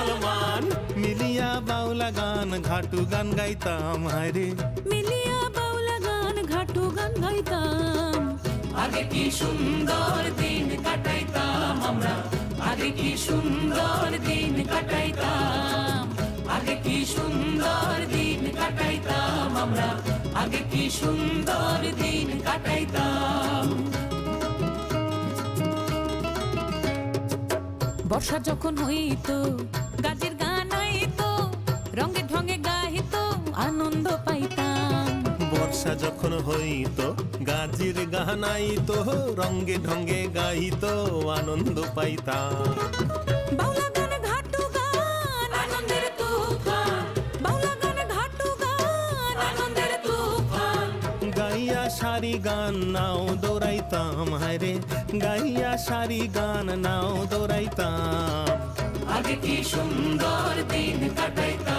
মুসলমান। মিলিয়া বাউলা গান ঘাটু গান গাইতাম হায়রে, মিলিয়া বাউলা গান ঘাটু গান গাইতাম। আগে কি সুন্দর দিন কাটাইতাম আমরা, আগে কি সুন্দর দিন কাটাইতাম, আগে কি সুন্দর দিন কাটাইতাম আমরা, আগে কি সুন্দর দিন কাটাইতাম। বর্ষা যখন হইতো গাজের গান আইতো, রঙে ঢঙে গাইতো আনন্দ পাইতাম। বর্ষা যখন হইতো গাজির গান আইতো, রঙ্গে ঢঙ্গে গাইতো আনন্দ পাইতাম। বাউলা গান ঘাটু গান আনন্দের তুফান, বাউলা গান ঘাটু গান আনন্দের তুফান। গাইয়া সারি গান নাও দৌড়াইতাম হায়রে, গাইয়া সারি গান নাও দৌড়াইতাম। আগে কি সুন্দর দিন কাটাইতাম।